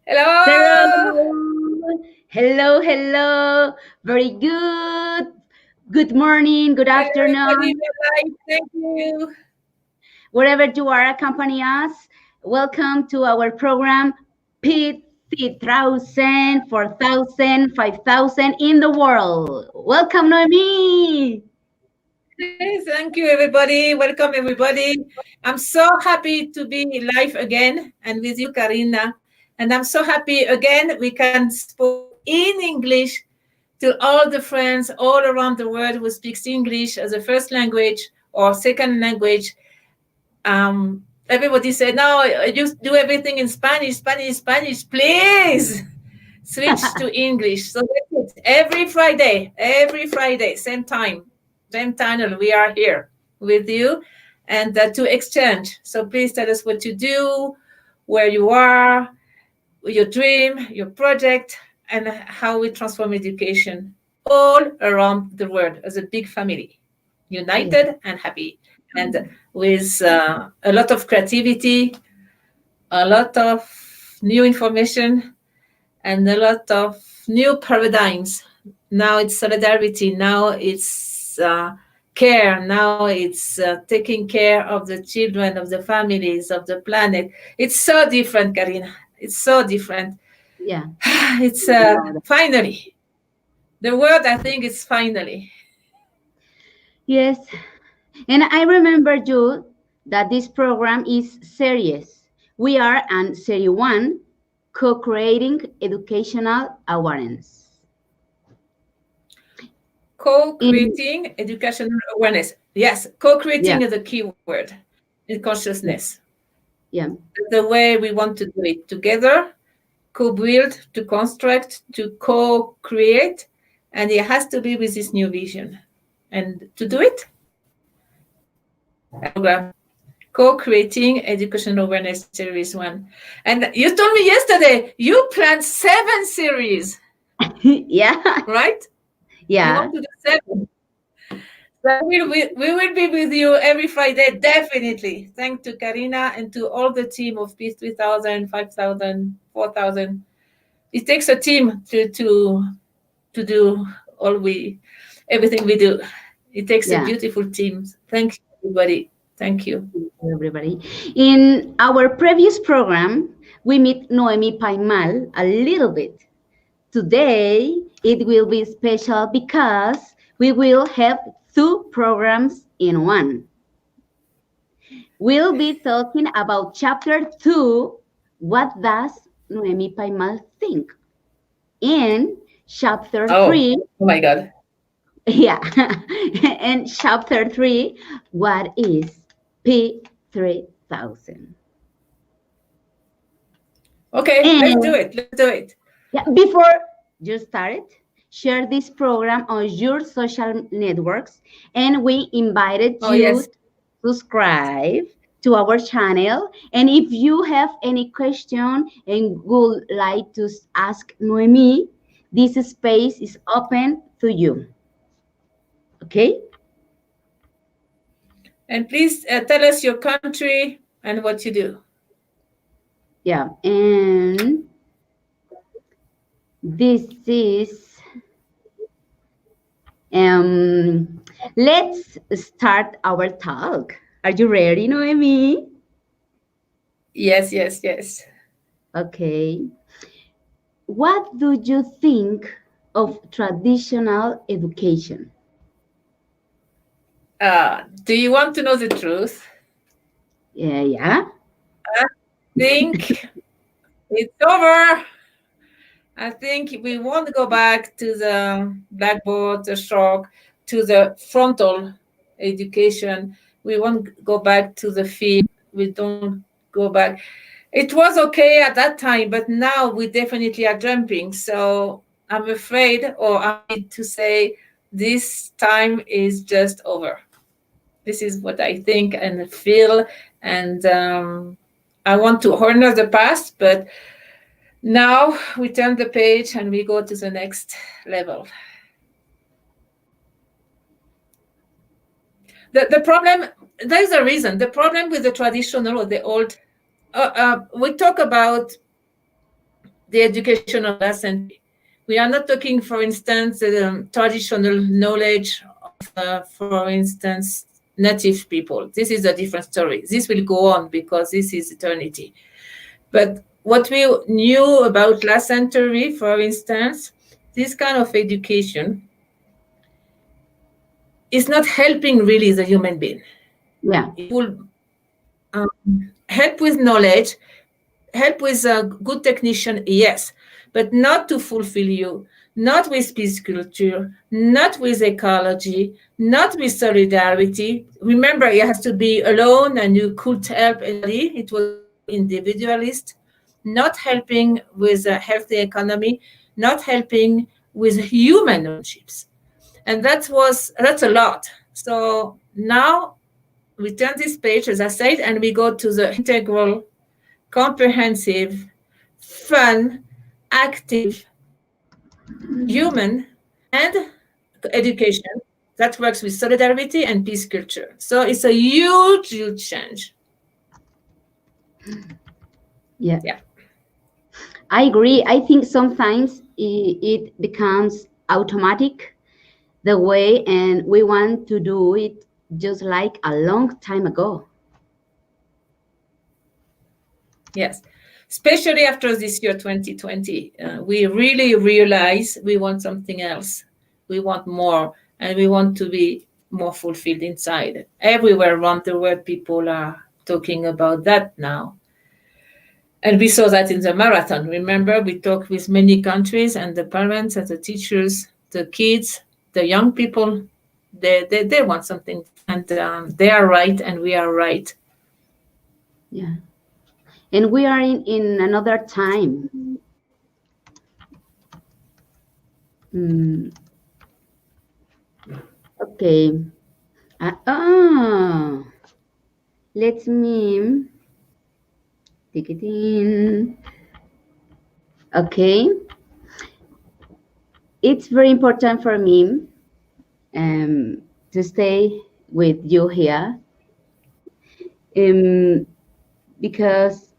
Hello. Hello, hello, hello. Very good. Good morning, good Hello, everybody. afternoon, We're live. Thank you. wherever you are accompanying us. Welcome to our program, p3000, 4000, 5000 in the world. Welcome, Noemi. Hey, thank you, everybody. Welcome, everybody. I'm so happy to be live again and with you, Karina. And I'm so happy again we can speak in English to all the friends all around the world who speaks English as a first language or second language. Everybody said, no, you do everything in Spanish, Spanish, Spanish, please. Switch to English. So that's it. Every Friday, same channel, we are here with you and to exchange. So please tell us what you do, where you are, your dream, your project, and how we transform education all around the world as a big family, Yeah. united and happy, and with a lot of creativity, a lot of new information, and a lot of new paradigms. Now it's solidarity. Now it's care. Now it's taking care of the children, of the families, of the planet. It's so different, Karina. It's so different. Yeah. It's No, finally. The word I think is finally. yes. And I remember you that this program is serious. We are on Serie 1, co-creating educational awareness. In Co-creating educational awareness. Yes, yeah, co-creating is a key word in yeah, consciousness. yeah, The way we want to do it together, co-build, to construct, to co-create, and it has to be with this new vision. And to do it, program co-creating educational awareness series one. And you told me yesterday you planned 7 series, yeah, right? You yeah, want to do 7. So we will be with you every Friday, definitely. Thanks to Karina and to all the team of Peace 3000, 5000, 4000. It takes a team to do all we everything we do. It takes a yeah. beautiful team. Thank you, everybody. Thank you. Everybody. In our previous program, we meet Noemi Paymal a little bit. Today, it will be special because we will have two programs in one. We'll be talking about chapter 2, what does Noemi Paimal think? In chapter Oh, 3, oh my God. yeah, and chapter 3, what is P3000? Okay, let's do And it. Let's do it. yeah, before you start, share this program on your social networks, and we invited Oh you yes. to subscribe to our channel. And if you have any question and would like to ask Noemi, this space is open to you. Okay? And please tell us your country and what you do. Yeah. And this is um let's start our talk. Are you ready, Noemi? Yes, yes, yes. Okay. What do you think of traditional education? Do you want to know the truth? Yeah, yeah, I think it's over. I think we won't go back to the blackboard, the chalk, to the frontal education. We won't go back to the field. We don't go back. It was okay at that time, but now we definitely are jumping. So I'm afraid, or I need to say, this time is just over. This is what I think and feel. And I want to honor the past, but now we turn the page and we go to the next level. The problem, there's a reason. The problem with the traditional or the old, we talk about the education of last century. We are not talking, for instance, traditional knowledge of, for instance, native people. This is a different story. This will go on because this is eternity. But what we knew about last century, for instance, this kind of education is not helping really the human being. Yeah. It will help with knowledge, help with a good technician, yes, but not to fulfill you, not with peace culture, not with ecology, not with solidarity. Remember, it has to be alone and you could help anybody. It was very individualist, not helping with a healthy economy, not helping with human relationships. And that's a lot. So now we turn this page, as I said, and we go to the integral, comprehensive, fun, active, human, and education that works with solidarity and peace culture. So it's a huge, huge change. Yeah. Yeah. I agree. I think sometimes it becomes automatic the way, and we want to do it just like a long time ago. Yes. Especially after this year 2020, we really realize we want something else. We want more, and we want to be more fulfilled inside. Everywhere around the world, people are talking about that now. And we saw that in the marathon. Remember, we talked with many countries, and the parents and the teachers, the kids, the young people, they want something different. They are right, and we are right. Yeah. And we are in another time. Mm, okay. Ah, let me take it in. Okay. It's very important for me to stay with you here um, because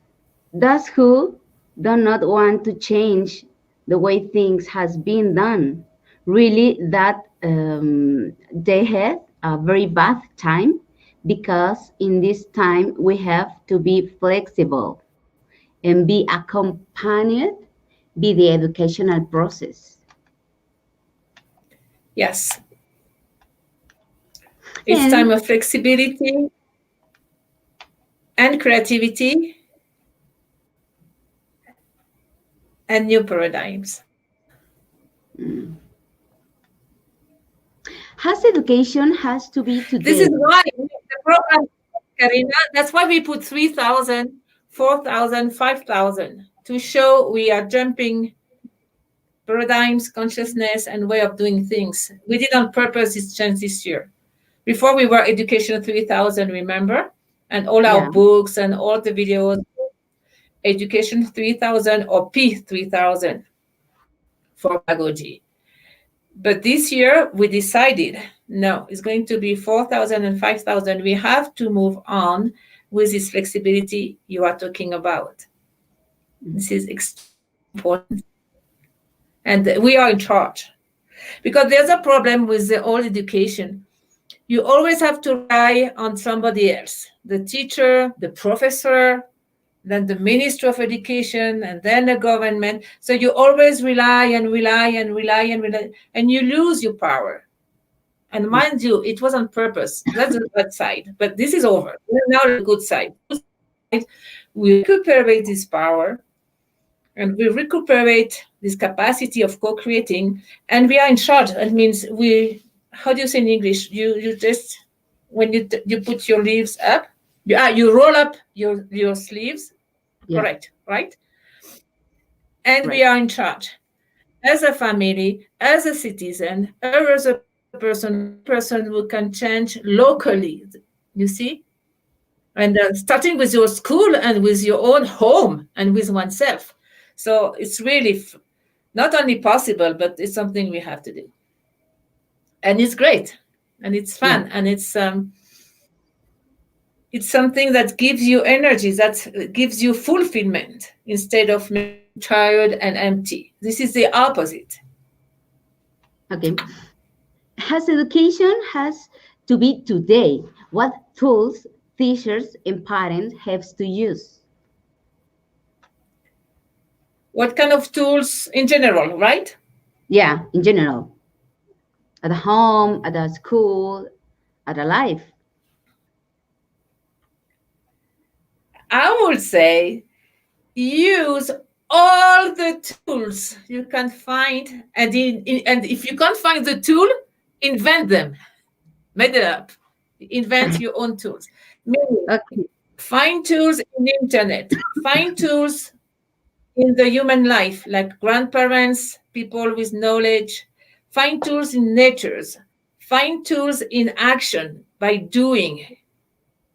those who do not want to change the way things has been done really that they had a very bad time because in this time we have to be flexible and be accompanied by the educational process. Yes, it's time And of flexibility and creativity and new paradigms. has education has to be This is today. why the program, Karina, that's why we put 3,000, 4,000, 5,000 to show we are jumping paradigms, consciousness, and way of doing things. We did on purpose this change this year. Before we were Education 3000, remember? And all our Yeah, books and all the videos, Education 3000 or P3000 for pedagogy. But this year we decided no, it's going to be 4,000 and 5,000. We have to move on with this flexibility you are talking about. This is extremely important. And we are in charge. Because there's a problem with the old education. You always have to rely on somebody else, the teacher, the professor, then the Ministry of Education, and then the government. So you always rely and rely and rely and rely, and you lose your power. And mind you, it was on purpose. That's the bad side. But this is over. Now the good side. Good side, we recuperate this power and we recuperate this capacity of co-creating, and we are in charge. That means we, how do you say in English? You just, when you put your leaves up, you roll up your sleeves, yeah, correct, right? And we right. are in charge as a family, as a citizen, as a person, every person who can change locally. You see, and starting with your school and with your own home and with oneself. So it's really not only possible, but it's something we have to do, and it's great, and it's Yeah, fun, and it's something that gives you energy, that gives you fulfillment instead of making tired and empty. This is the opposite. Okay. Has education has to be today? What tools teachers and parents have to use? What kind of tools in general, right? Yeah, in general, at home, at a school, at a life. I would say use all the tools you can find, and if you can't find the tool, invent them, make it up, invent your own tools. Meaning, Okay. find tools in the internet, find tools in the human life, like grandparents, people with knowledge, find tools in natures, find tools in action by doing.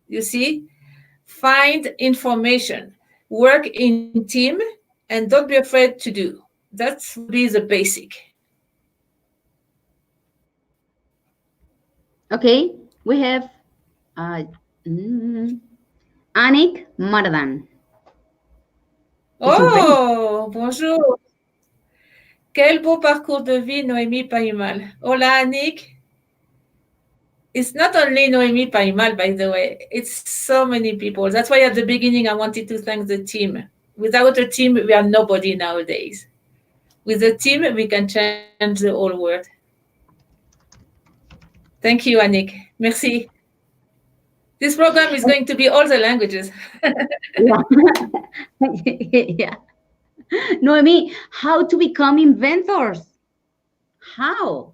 You see, find information, work in team, and don't be afraid to do. That would be the basic. Okay. We have uh, mm, Anik Mardan. It's your turn. Oh, bonjour. Quel beau parcours de vie, Noémie Paymal. Hola, Annick. It's not only Noémie Paymal, by the way. It's so many people. That's why at the beginning I wanted to thank the team. Without a team, we are nobody nowadays. With a team, we can change the whole world. Thank you, Annick. Merci. This program is going to be all the languages. Yeah. Yeah. Noemi, how to become inventors? How?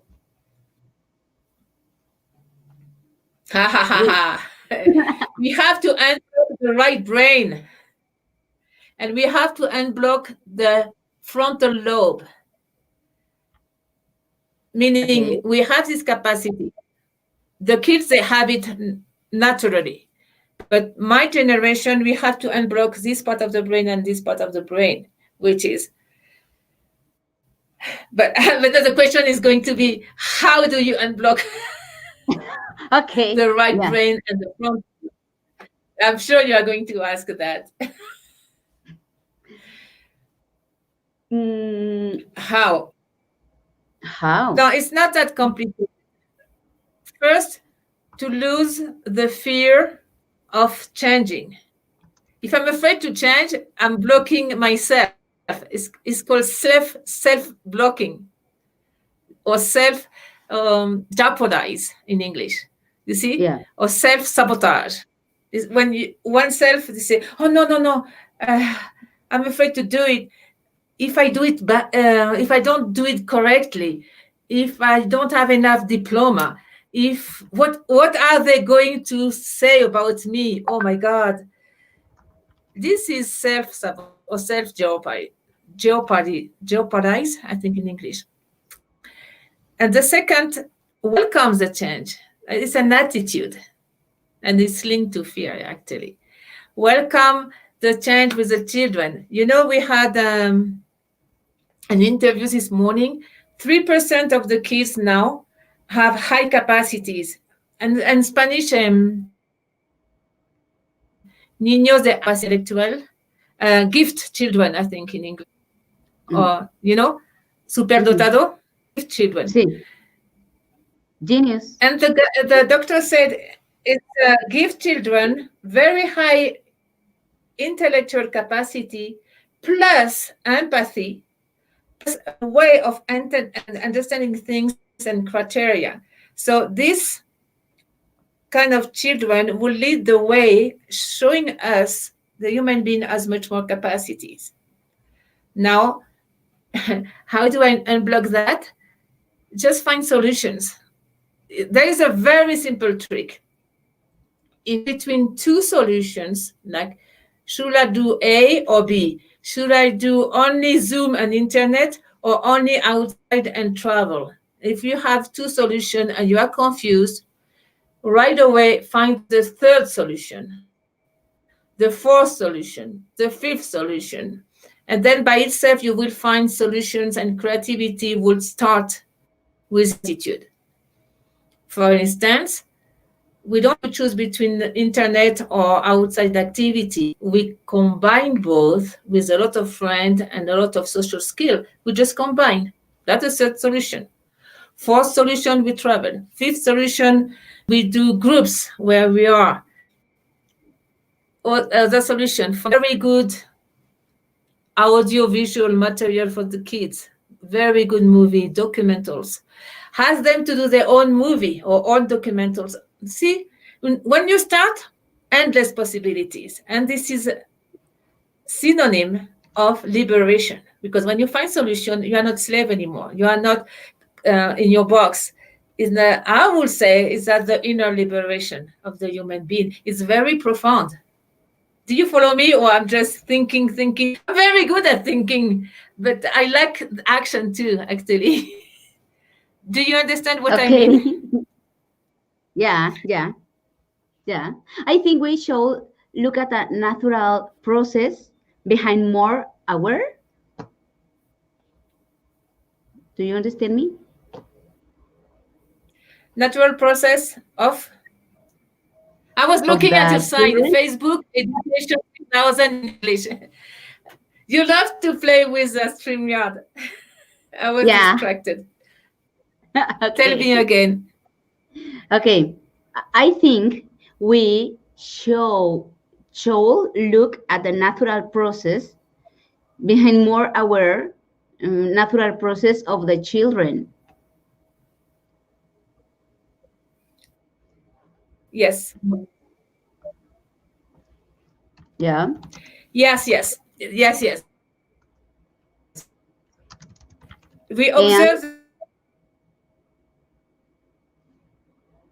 Ha ha ha We, ha. We have to unblock the right brain and we have to unblock the frontal lobe, meaning okay. we have this capacity. The kids, they have it naturally. But my generation, we have to unblock this part of the brain and this part of the brain, which is, but the question is going to be, how do you unblock Okay. the right Yeah. brain and the front? I'm sure you are going to ask that. Mm, How? how? No, it's not that complicated. First, to lose the fear of changing. If I'm afraid to change, I'm blocking myself. It's called self blocking or self jeopardize in English. You see, Yeah. or self sabotage. Is when you oneself they say, "Oh no, uh, I'm afraid to do it. If I do it, if I don't do it correctly, if I don't have enough diploma, if what are they going to say about me? Oh my God, this is self or self jeopardize. I think in English. And the second, welcomes the change. It's an attitude, and it's linked to fear actually. Welcome the change with the children. You know, we had an interview this morning. 3% of the kids now have high capacities. And Spanish, niños de capacidad intelectual, gift children, I think in English. Mm. Or, you know, Mhm. superdotado, gift children. Sí. Genius. And the doctor said it's gift children, very high intellectual capacity, plus empathy, plus a way of understanding things and criteria. So this kind of children will lead the way, showing us the human being has much more capacities. Now, how do I unblock that? Just find solutions. There is a very simple trick. In between two solutions, like should I do A or B? Should I do only Zoom and internet or only outside and travel? If you have two solutions and you are confused, right away find the third solution, the fourth solution, the fifth solution. And then by itself, you will find solutions and creativity will start with attitude. For instance, we don't choose between the internet or outside activity. We combine both with a lot of friends and a lot of social skill. We just combine. That's a third solution. Fourth solution, we travel. Fifth solution, we do groups where we are. Or other solution, very good audio visual material for the kids, very good movie, documentals. Ask them to do their own movie or own documentals. See, when you start, endless possibilities. And this is a synonym of liberation, because when you find solution, you are not slave anymore. You are not in your box. I would say is that the inner liberation of the human being is very profound. Do you follow me, or I'm just thinking? I'm very good at thinking, but I like action too, actually. Do you understand what I Okay. mean? Yeah, yeah, yeah. I think we should look at a natural process behind more aware. Do you understand me? Natural process of. I was Of looking at your the sign, children? Facebook Education 2000 English. You love to play with a StreamYard. I was Yeah. distracted. Tell Okay. me again. Okay. I think we should look at the natural process behind more aware natural process of the children. Yes. Yeah. Yes. We And observe the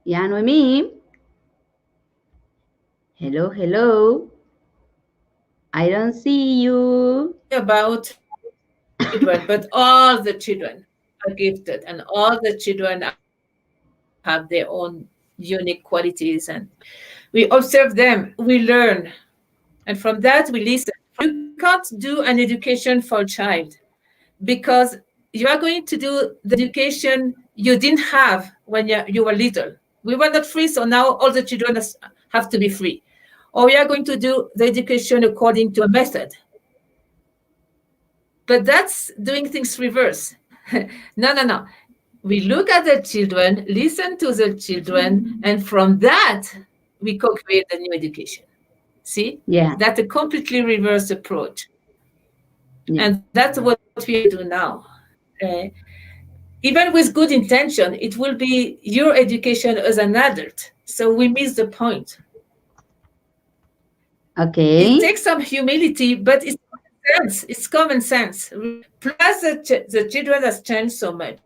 yeah, Noemi. Hello, hello. I don't see you. about children, but all the children are gifted, and all the children have their own unique qualities. And we observe them, we learn, and from that we listen. You can't do an education for a child because you are going to do the education you didn't have when you were little. We were not free, so now all the children have to be free. Or we are going to do the education according to a method. But that's doing things reverse. No. We look at the children, listen to the children, and from that, we co create a new education. See? Yeah, That's a completely reverse approach. yeah. And that's what we are going to do now. Uh, Even with good intention, it will be your education as an adult. So we miss the point. It Okay. takes some humility, but it's common sense. It's common sense. Plus, the children has changed so much.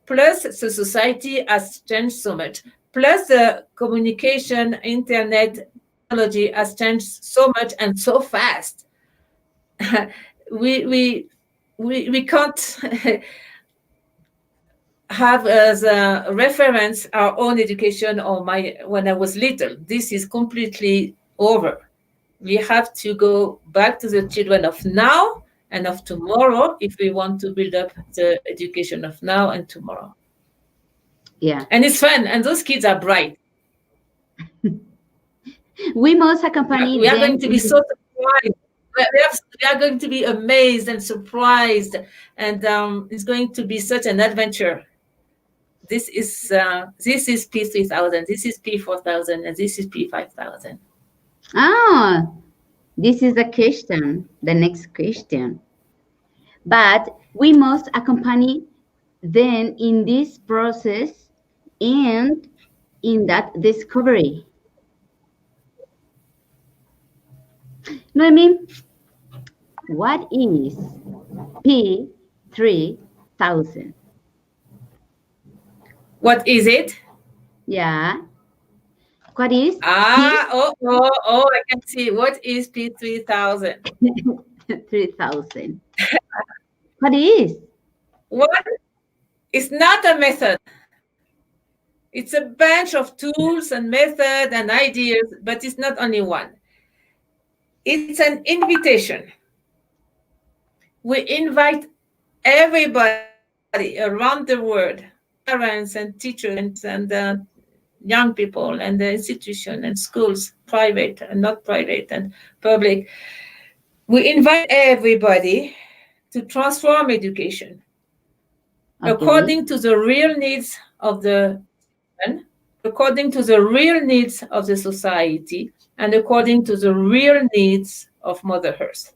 Plus, the society has changed so much. Plus, the communication, internet, technology has changed so much and so fast. we we we can't have as a reference our own education or my when I was little. This is completely over. We have to go back to the children of now and of tomorrow if we want to build up the education of now and tomorrow. Yeah. And it's fun, and those kids are bright. We must We are, accompany we are them going to be in so surprised. We are going to be amazed and surprised, and it's going to be such an adventure. This is P3000, this is P4000, and this is P5000. ah, this is the question, the next question. But we must accompany them in this process and in that discovery. Noemi, what is P3000? What is it? Yeah. What is P I can see. What is P3000? 3000? What is? What? It's not a method. It's a bunch of tools and method and ideas, but it's not only one. It's an invitation. We invite everybody around the world, parents and teachers and young people and the institution and schools, private and not private and public. We invite everybody to transform education Okay. according to the real needs of the children, according to the real needs of the society, and according to the real needs of Mother Earth.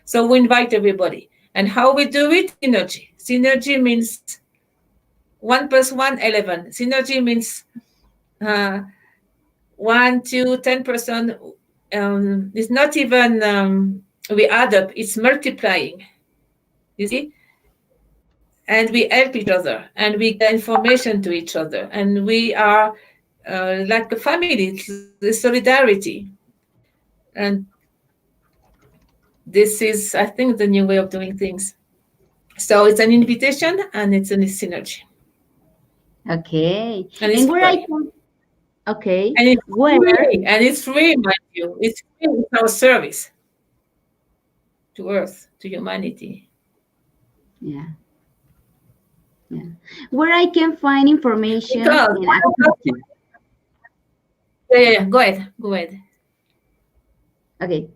So we invite everybody. And how we do it? Synergy. Synergy means 1 plus 1, 11. Synergy means uh, 1, 2, 10%. It's not even, we add up, it's multiplying. You see? And we help each other and we get information to each other. And we are like a family, it's the solidarity. And this is, I think, the new way of doing things. So it's an invitation and it's a synergy. Okay. And it's And where I free. can, okay, And it's where, free. And it's free, mind you. It's free. It's our service to Earth, to humanity. yeah, yeah, where I can find information Because and activities. yeah, go ahead. Go ahead. Okay,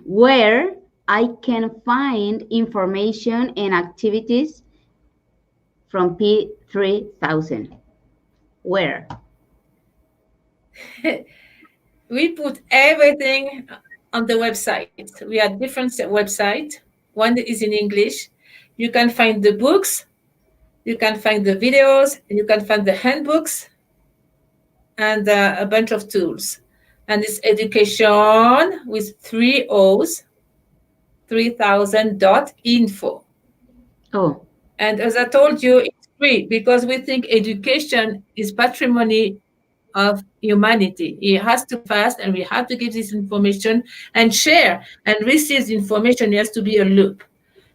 where I can find information and activities from P3000. Where? We put everything on the website. We have different website. One is in English. You can find the books, you can find the videos, you can find the handbooks, and a bunch of tools. And it's education with three O's, 3000.info. Oh, And as I told you, it's free because we think education is patrimony of humanity. It has to be fast, and we have to give this information and share and receive the information. It has to be a loop.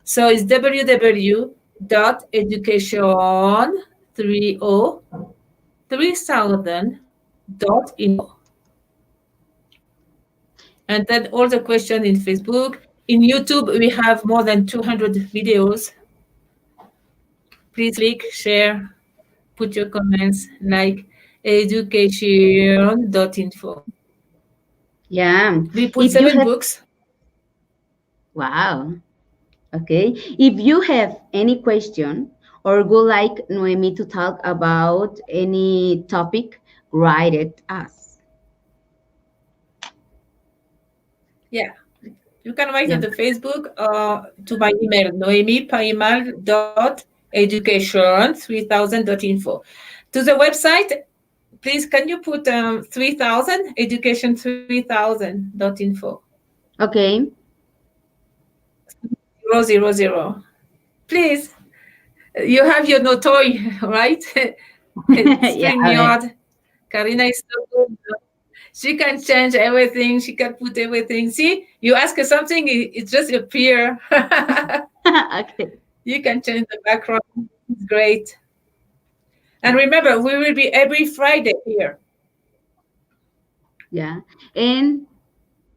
So it's www.education303000.info. And then all the questions in Facebook. In YouTube, we have more than 200 videos. Please click, share, put your comments, like education.info. yeah. We put If you 7 have, books. wow. Okay. If you have any question or would like Noemi to talk about any topic, write it us. Yeah, you can write Yeah. on the Facebook to my email, noemi.paymal.education3000.info. To the website, please, can you put 3000, education3000.info, Okay. 000. Please, you have your notoy, right? Yeah. Okay. StreamYard. Karina is so good. She can change everything. She can put everything. See, you ask her something, it just appear. Okay. You can change the background. It's great. And remember, we will be every Friday here. Yeah. And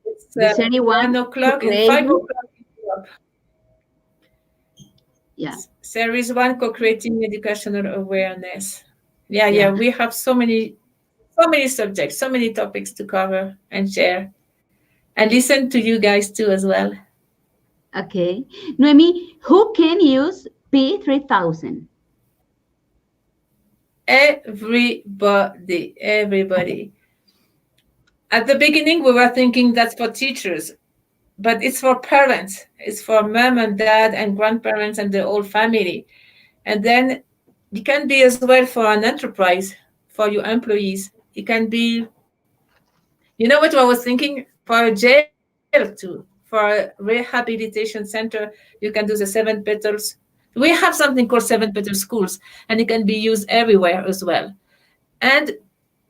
It's the Serie 1 one o'clock and 5 co-creating. o'clock. Yeah. Series 1, co-creating educational awareness. Yeah, yeah. Yeah. We have so many subjects, so many topics to cover and share. And listen to you guys too as well. Okay. Noemi, who can use P3000? Everybody, everybody. At the beginning, we were thinking that's for teachers, but it's for parents. It's for mom and dad and grandparents and the whole family. And then it can be as well for an enterprise, for your employees. It can be, you know what I was thinking? For a jail too, for a rehabilitation center, you can do the 7 petals. We have something called 7 petal schools, and it can be used everywhere as well. And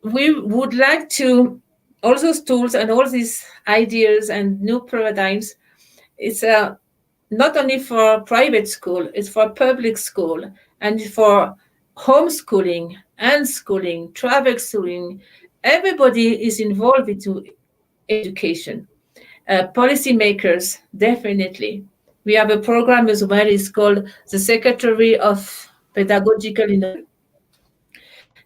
we would like to, all those tools and all these ideas and new paradigms, it's not only for private school, it's for public school and for homeschooling and schooling, travel schooling. Everybody is involved into education. Policymakers, definitely. We have a program as well. It's called the Secretary of Pedagogical Innovation.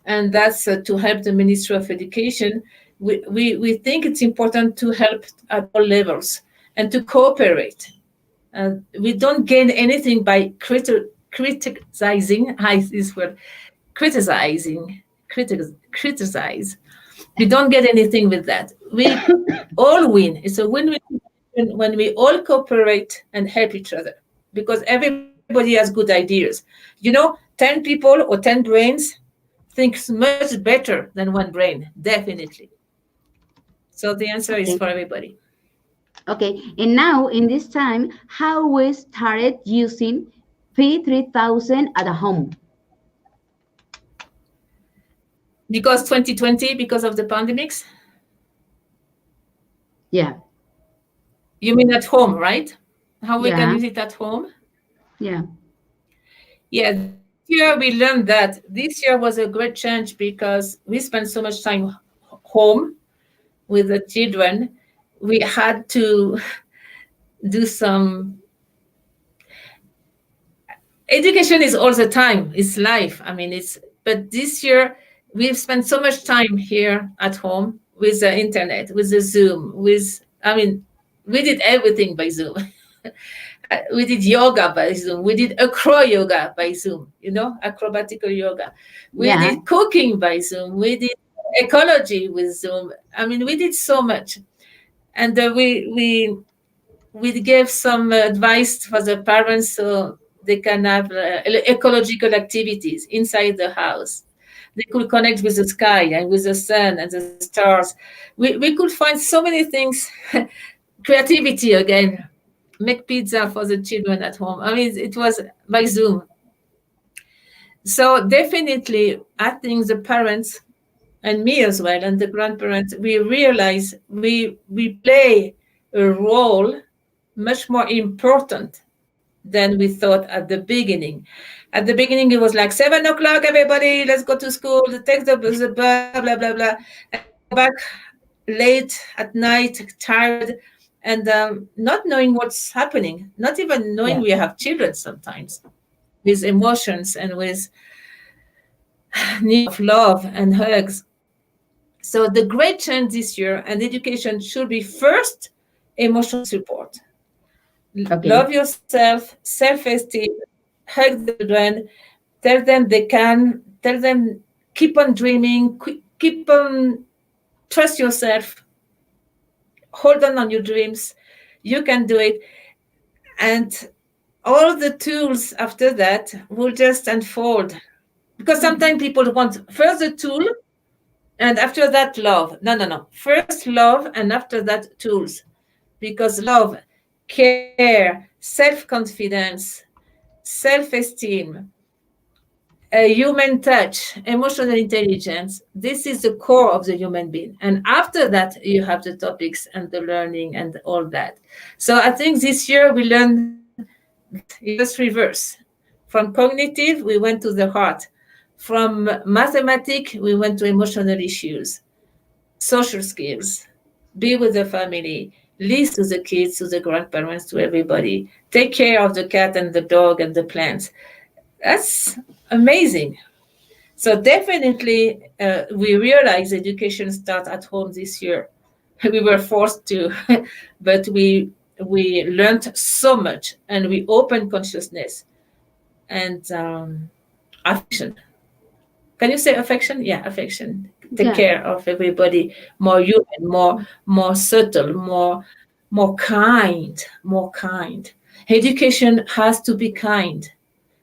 and that's to help the Ministry of Education. We think it's important to help at all levels and to cooperate. We don't gain anything by criticizing, this word, criticizing, criticize. We don't get anything with that. We all win. It's a win-win when we all cooperate and help each other, because everybody has good ideas. 10 people or 10 brains thinks much better than one brain, definitely. So the answer is Okay. for everybody. Okay. And now in this time, how we started using P3000 at home. Because 2020, because of the pandemics, Yeah. you mean at home, right? How we can Yeah. use it at home? Yeah. Yeah, this year we learned that. This year was a great change because we spent so much time home with the children. We had to do some education is all the time. It's life. I mean, but this year we've spent so much time here at home with the internet, with the Zoom, I mean, we did everything by Zoom. We did yoga by Zoom. We did acro yoga by Zoom, acrobatical yoga. We Yeah. did cooking by Zoom. We did ecology with Zoom. I mean, we did so much. And we gave some advice for the parents so they can have ecological activities inside the house. They could connect with the sky and with the sun and the stars. We could find so many things. Creativity again. Make pizza for the children at home. I mean, it was by Zoom. So definitely, I think the parents and me as well and the grandparents, we realize we play a role much more important than we thought at the beginning. At the beginning, it was like 7 o'clock, everybody, let's go to school, take the bus, blah, blah, blah, blah. And we go back late at night, tired, and not knowing what's happening, not even knowing Yeah. we have children sometimes with emotions and with need of love and hugs. So the great change this year, and education should be first emotional support. Okay. Love yourself, self-esteem, hug the children, tell them they can, tell them keep on dreaming, keep on trust yourself, hold on your dreams, you can do it. And all the tools after that will just unfold. Because sometimes people want first the tool and after that love. No, no, no. First love and after that tools. Because love, care, self-confidence, self-esteem, a human touch, emotional intelligence. This is the core of the human being. And after that, you have the topics and the learning and all that. So I think this year we learned it was reverse. From cognitive, we went to the heart. From mathematics, we went to emotional issues, social skills, be with the family, listen to the kids, to the grandparents, to everybody, take care of the cat and the dog and the plants. That's amazing. So definitely, we realize education starts at home this year. We were forced to, but we learned so much, and we opened consciousness and affection. Can you say affection? Yeah, affection. Take Yeah. care of everybody, more human, more subtle, more kind, more kind. Education has to be kind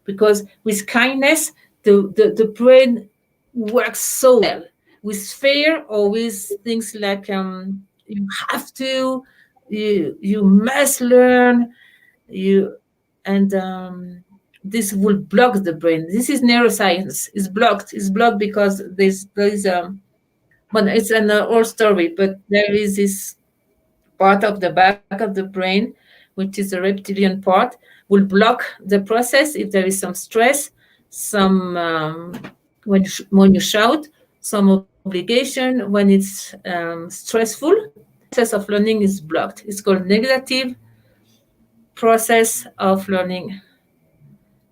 because with kindness, the brain works so well. With fear or with things like you have to, you must learn, you and this will block the brain. This is neuroscience. It's blocked. It's blocked because there's well, it's an old story, but there is this part of the back of the brain, which is the reptilian part, will block the process if there is some stress, some when you shout, some obligation, when it's stressful. Process of learning is blocked. It's called negative process of learning.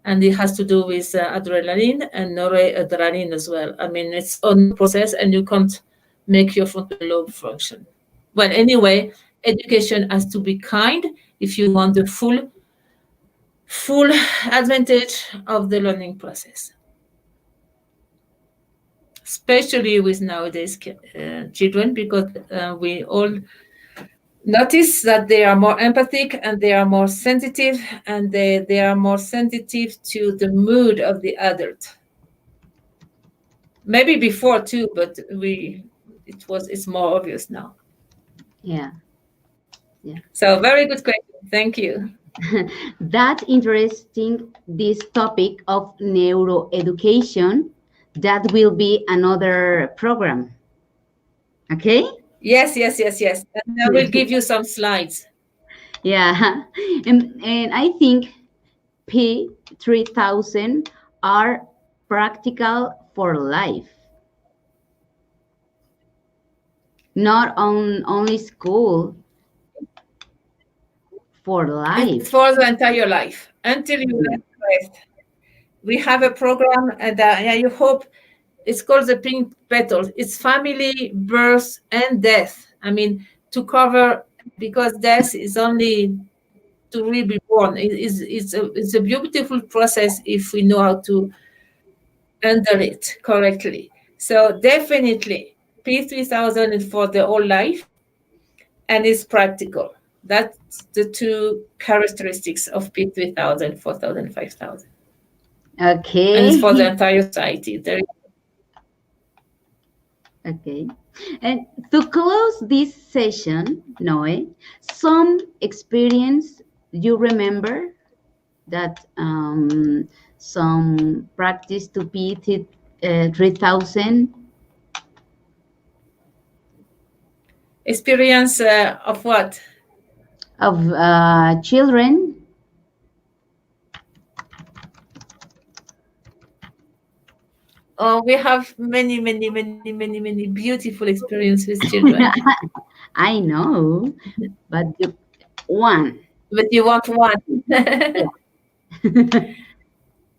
and it has to do with adrenaline and noradrenaline as well. I mean, it's on process, and you can't make your frontal lobe function. Well, anyway, education has to be kind if you want the full advantage of the learning process, especially with nowadays children, because we all notice that they are more empathic and they are more sensitive, and they are more sensitive to the mood of the adult. Maybe before too, but it's more obvious now. Yeah, yeah. So very good question. Thank you. That interesting, this topic of neuroeducation, that will be another program. Okay? Yes, yes, yes, yes. And I will give you some slides. Yeah. And I think P3000 are practical for life, not on only school, for It's life. for the entire life until you Yeah. learn the rest. We have a program, and yeah, you hope it's called the Pink Petals. It's family, birth, and death. I mean, to cover, because death is only to really be born. It's a beautiful process if we know how to handle it correctly. So definitely, P3000 is for the whole life, and it's practical. That's the two characteristics of P3000, 4000, 5000. And it's for the Okay. entire society. Okay. And to close this session, Noe, some experience you remember that some practice to be 3000 Experience of what? of children. Oh, we have many, many, many, many, many beautiful experience with children. I know, but one. But you want one.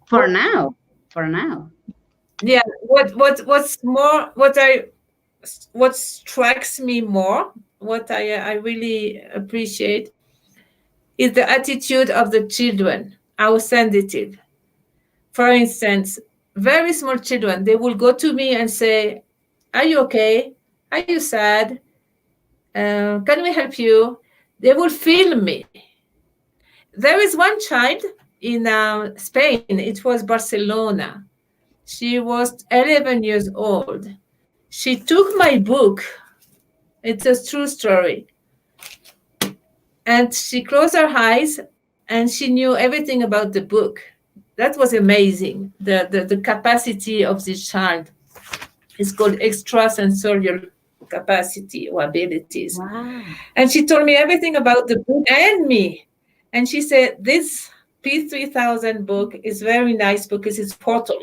For now, for now. Yeah. What's more? What strikes me more? What I really appreciate is the attitude of the children. How sensitive. For instance, very small children, they will go to me and say, "Are you okay? Are you sad? Can we help you?" They will feel me. There is one child in Spain, it was Barcelona. She was 11 years old. She took my book, it's a true story, and she closed her eyes and she knew everything about the book. That was amazing. The capacity of this child is called extrasensorial capacity or abilities. Wow. And she told me everything about the book and me. And she said, this P3000 book is very nice because it's portal,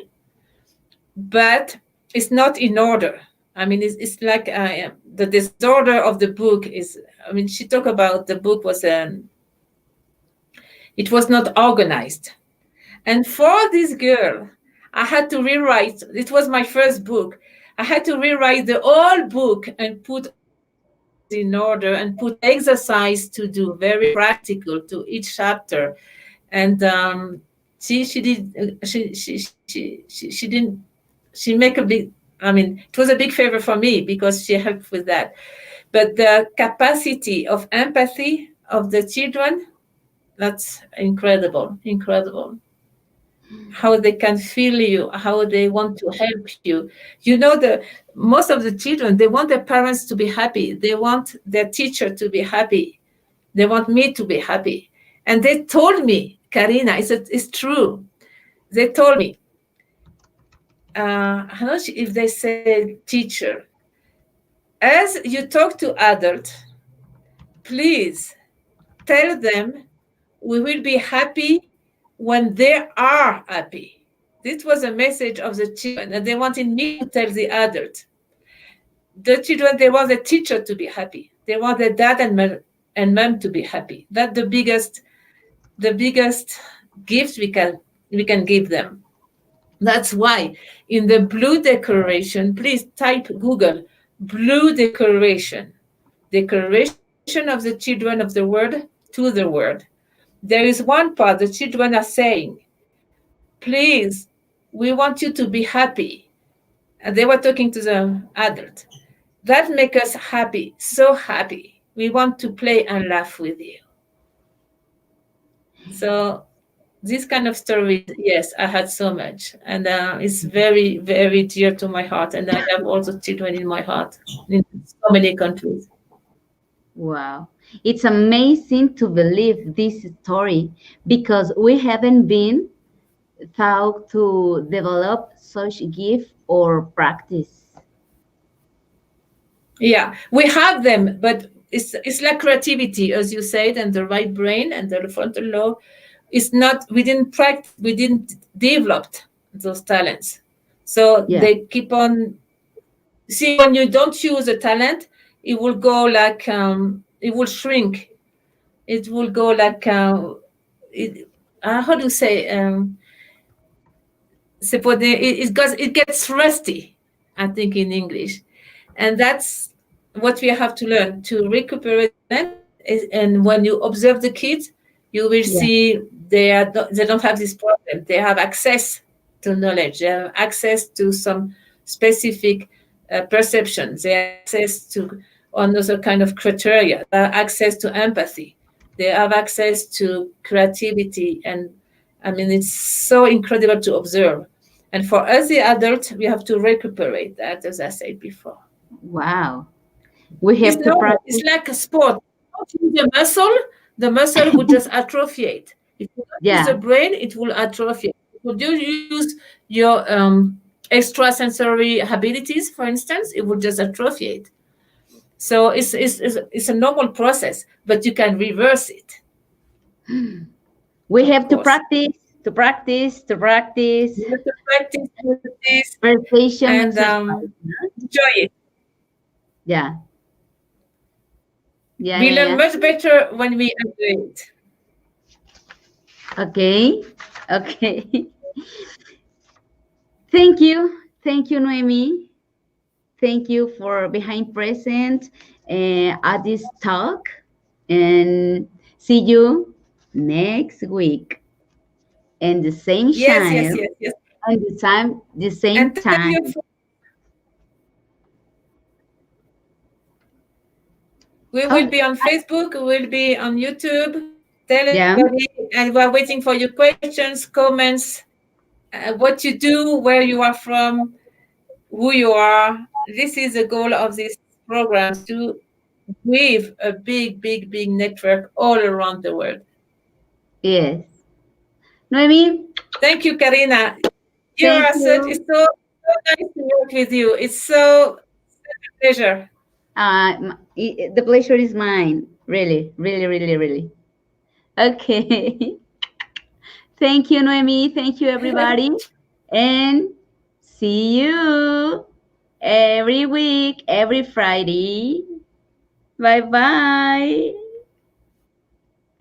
but it's not in order. I mean, it's like the disorder of the book is, I mean, she talked about the book it was not organized. And for this girl, I had to rewrite, it was my first book. I had to rewrite the whole book and put all the chapters in order and put exercise to do, very practical to each chapter. And she did she didn't she make a big, I mean, it was a big favor for me because she helped with that. But the capacity of empathy of the children, that's incredible, incredible. How they can feel you, how they want to help you. You know, the most of the children, they want their parents to be happy. They want their teacher to be happy. They want me to be happy. And they told me, Karina, it's true. They told me, I don't know if they said teacher, as you talk to adults, please tell them we will be happy when they are happy. This was a message of the children, and they wanted me to tell the adults. The children, they want the teacher to be happy. They want the dad and mom to be happy. That's the biggest gift we can we can give them. That's why in the blue declaration, please type Google blue declaration, declaration of the children of the world to the world. There is one part the children are saying, please, we want you to be happy. And they were talking to the adult. That makes us happy, so happy. We want to play and laugh with you. So this kind of stories, yes, I had so much, and it's very, very dear to my heart. And I have also children in my heart in so many countries. Wow. It's amazing to believe this story because we haven't been taught to develop such gift or practice. Yeah, we have them, but it's like creativity, as you said, and the right brain and the frontal lobe. It's not. We didn't practice. We didn't develop those talents. So Yeah. they keep on. See, when you don't use a talent, it will go like it will shrink. It will go like it, how do you say it gets rusty, I think, in English. And that's what we have to learn to recuperate talent. And when you observe the kids, you will Yeah. see they don't have this problem. They have access to knowledge. They have access to some specific perceptions. They have access to another kind of criteria. They have access to empathy. They have access to creativity. And I mean, it's so incredible to observe. And for us, the adult, we have to recuperate that, as I said before. Wow. We It's have to normal. It's practice. like a sport. Don't use the muscle would just atrophiate. If you don't use Yeah. the brain, it will atrophy. If you do use your extrasensory abilities, for instance, it will just atrophiate. So it's a normal process, but you can reverse it, We of have to course. practice, to practice, to practice. You have to practice, Meditation and exercise. enjoy it. Yeah. Yeah, We yeah, learn yeah. much better when we enjoy it. Okay. Okay. Thank you. Thank you, Noemi. Thank you for behind present at this talk. And see you next week. And the same Yes, yes, channel yes, yes. and the same And tell time. your We will Oh, be on Facebook, we will be on YouTube. Tell yeah. everybody, and we're waiting for your questions, comments, what you do, where you are from, who you are. This is the goal of these programs to weave a big, big, big network all around the world. Yes. Noemi, Thank you, Karina. You thank are such, it's you. so nice to work with you. It's so such a pleasure. The pleasure is mine. Really, really, really, really. Okay. Thank you, Noemi. Thank you, everybody. And see you every week, every Friday. Bye bye.